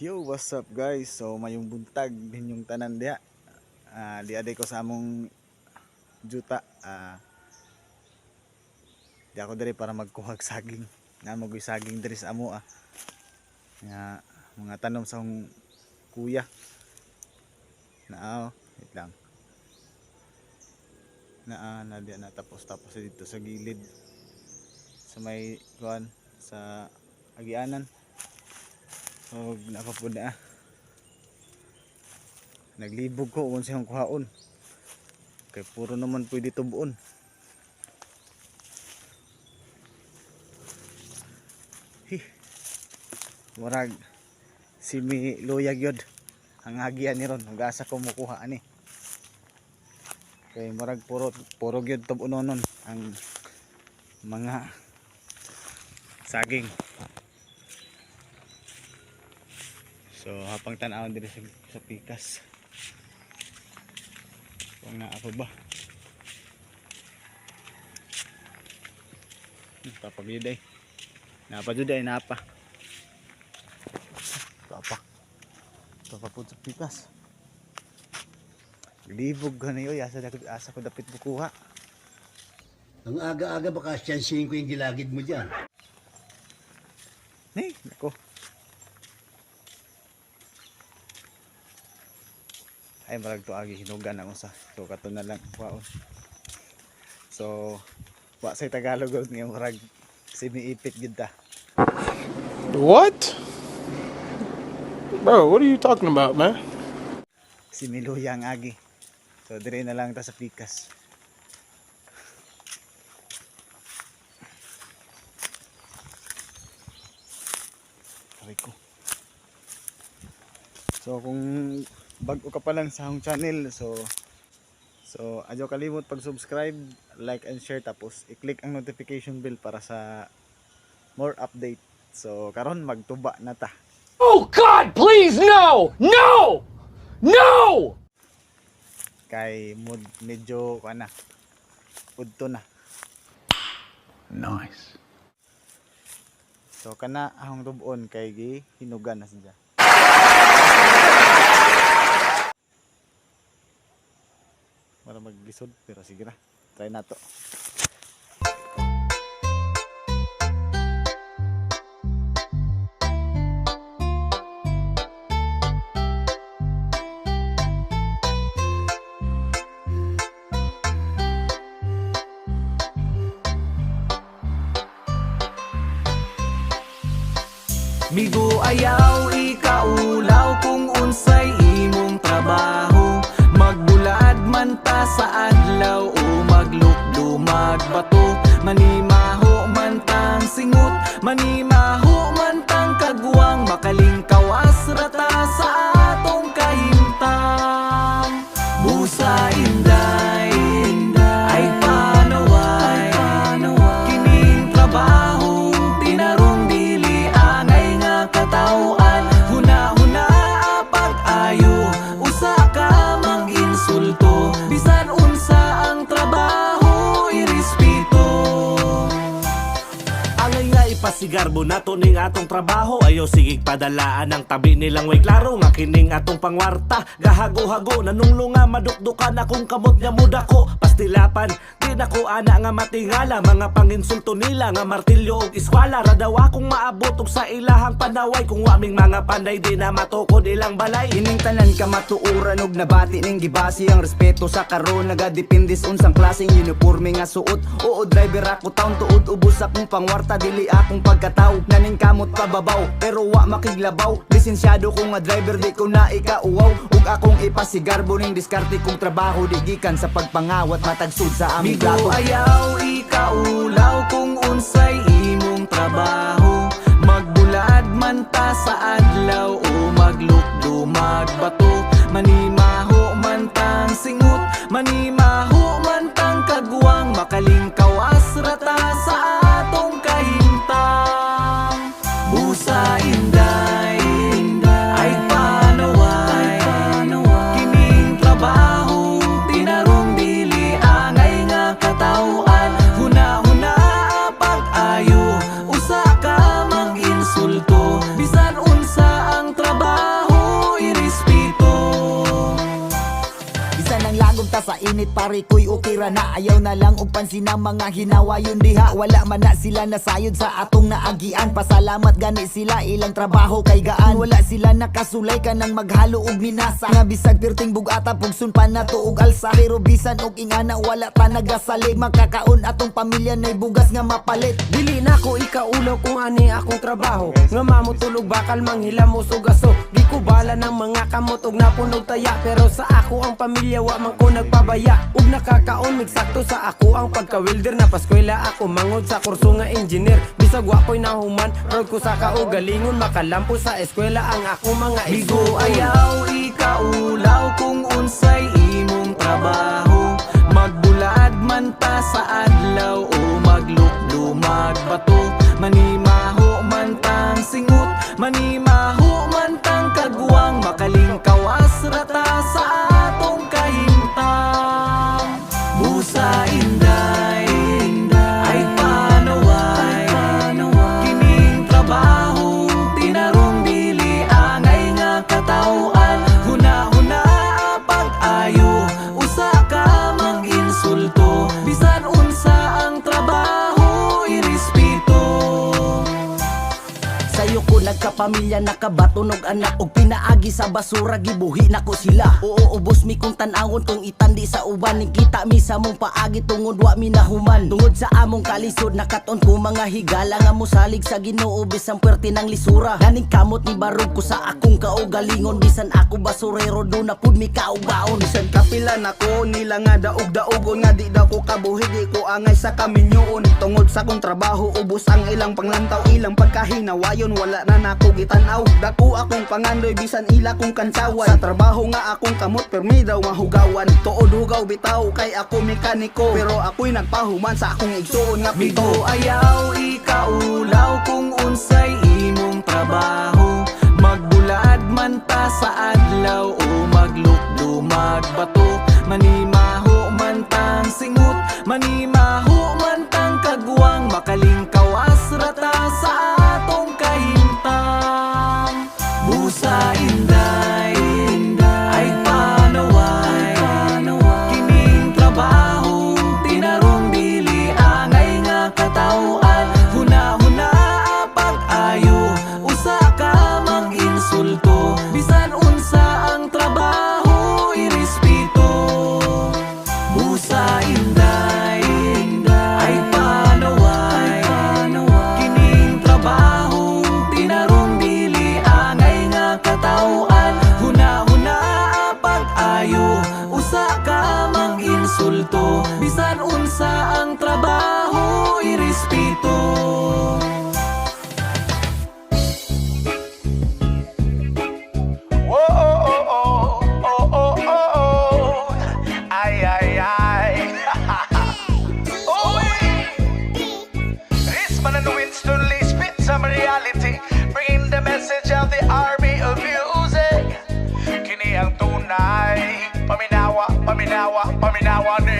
Yo, what's up guys? So mayong buntag ninyong tanan diha. Di ko sa among juta. Di ako diri para magkuhag saging. Nga magoy saging diri sa amo Nga mga tanom sa akong kuya. Wait lang. Na diya na tapos dito sa gilid. Sa may kuan sa agianan. So napapud na naglibog ko kung siyang kuhaon kay puro naman pwede tubuon. Murag si mi luyag yod ang agian ni ron mag-asa ko mukuha ani kay murag puro gyud tubunon ang mga saging. So hapang tan-awon diri sa pikas. Kung naa pa ba? Papagiday. Napa jud ay napa. Papapud sa pikas. Libog gani oy asa ko dapit bukuha. Ang aga-aga baka siyansihin ko yung gilagid mo diyan. Nako. Ay marag to agi hinugan ang usa. So kato na lang kuhaon. So wa say Tagalog nga marag simi-ipit gid ta. What? Bro, what are you talking about, man? Similuya ang agi. So dire na lang ta sa pikas. Aray ko. So kung bago ka pa lang sa akong channel, so adyo kalimot pag-subscribe, like and share, tapos i-click ang notification bell para sa more update. So karon magtuba na ta. Oh God, please no! No! No! Kay medyo kana udto na. Nice. So kana ahong tubon kay hinugan na siya. Para maglisod pero sige na. Try na to. Migo ayaw ikaulaw kung unsay imong trabaho. Magbulad man ta sa adlaw o maglukdo magbato. Manimaho man tang singot, manimaho man tang kagwang. Makalingkawas rata sa atong kahimtang. Busa inday, ay panaway, kining trabaho tinarong dili angay nga katawhan. Huna-huna pag-ayo, usa ka mang insulto. Bisan unsa ang trabaho, irespeto. Angay nga ipasigarbo nato ning atong trabaho. Ayo sigig padalaan ang tabi nilang way klaro nga kining atong pangwarta. Gahago-hago nanunglunga madukdukan akong kamot nga mudako. Pastilapan di nako ana nga matingala. Mga panginsulto nila nga martilyo og eskwala. Radaw akong maabot og sa ilahang panaway. Kung waming mga panday di na matukod ilang balay. Ining tanan ka matuuran og nabati ning gibasi ang respeto sa karon. Nagadependis unsang klaseng uniforme nga suot. Oo driver ako taon tuod ubos akong pangwarta. Dili akong pagkatao naning kamot pababaw pero wa makiglabaw. Lisensyado ko nga driver di ko na ikauwaw. Ug akong ipasigarbo ning diskarte kong trabaho. Di gikan sa pagpangawat matagsud sa aming Migo plato. ayaw ikaulaw kung unsay imong trabaho. Magbulad man ta sa adlaw o maglukdo magbato. Manimaho man tang singot, manimaho man tang kagwang. Makalingkawas rata sa atong kahimtang. Busa inday, ay panaway, kining trabaho tinarong dili angay nga katawhan. Huna-huna pag-ayo, usa ka mang insulto. Bisan unsa ang trabaho, ta sa init pare ko'y okay ra na. Ayaw na lang og pansin ang mga hinawa yun diha. Wala man na sila nasayod sa atong naagian. Pasalamat gani sila ilang trabaho kay gaan. Wala sila nakasulay ka nang maghalo og minasa. Nga bisag perting bugata pugsun pa na to og alsa. Pero bisan og ingana wala ta nagasalig. Makakaon atong pamilya nay bugas nga mapalit. Dili na ko ikaulaw kung ani akong trabaho. Nga mamutulog bakal manghilamos og aso. Di ko bala ng mga kamot og napunog taya. Pero sa ako ang pamilya wa man ko nagpabaya. Ug nakakaon migsakto sa ako ang pagka-welder. Napaskwela ako mangod sa kurso nga engineer. Bisag wa ko'y nahuman, proud ko sa kaugalingon. Makalampo sa eskwela ang ako mga Bigo igsuon. ayaw ikaulaw kung unsay imong trabaho. Magbulad man ta sa adlaw o maglukdumag bato. Manimaho man tang singut, manimaho man tang kagwang. Makalingkawas rata sa atong kahimtang. Busa inday, ay panaway. Kining trabaho, tinarong dili angay nga katawhan. Huna-huna pag-ayo, usa ka mag-insulto. Bisan unsa ang trabaho, irespeto. Sayo ko nagkapamilya, nakabatunog anak og pinaagi sa basura, gibuhi nako sila. Oo, ubos mi kung tan-awon kung itandi sa uban. Ning kita mi sa mong paagi tungod wa mi nahuman. Tungod sa among kalisod nakaton ko mga higala nga mosalig sa Ginoo bisan perti ng lisura. Ganing kamot ni barog ko sa akong kaugalingon. Bisan ako basurero do na pud mi kaubaon. Bisan kapilan ako nila nga daog-daogon. Nga di daw ko kabuhi, di ko angay sa kaminyoon. Tungod sa kong trabaho, ubos ang ilang panglantaw. Ilang pagkahinawayon, wala na nako gitanaw. Dako akong pangandoy, bisan ila kong kansawan. Sa trabaho nga akong kamot, permi daw mahugawan. Tuod hugaw bitaw, kay ako mekaniko. Pero ako'y nagpahuman sa akong igsuon nga pito. Bigo ayaw ikaulaw kung unsay imong trabaho. Magbulad man ta sa adlaw o maglukdumag bato. Manimaho man tang singut, manimaho man tang kagwang. Makalingkawas rata sa atong kahimtang. Busa inday, ay panaway. Kining trabaho, tinarong dili angay nga katawhan. Huna-huna pag-ayo, usa ka mag-insulto. Bisan unsa ang trabaho, irespeto. Busa inday, ay panaway. Kining trabaho, tinarong dili angay nga katawhan. Huna-huna pag-ayo, usa ka mag-insulto. Bisan unsa ang trabaho, irespeto. Ay, ay, ay. Oy! This man and Winston Lee spit some reality, bringing the message of the army of music. Kini ang tunay, paminawa, paminawa, paminawa ni.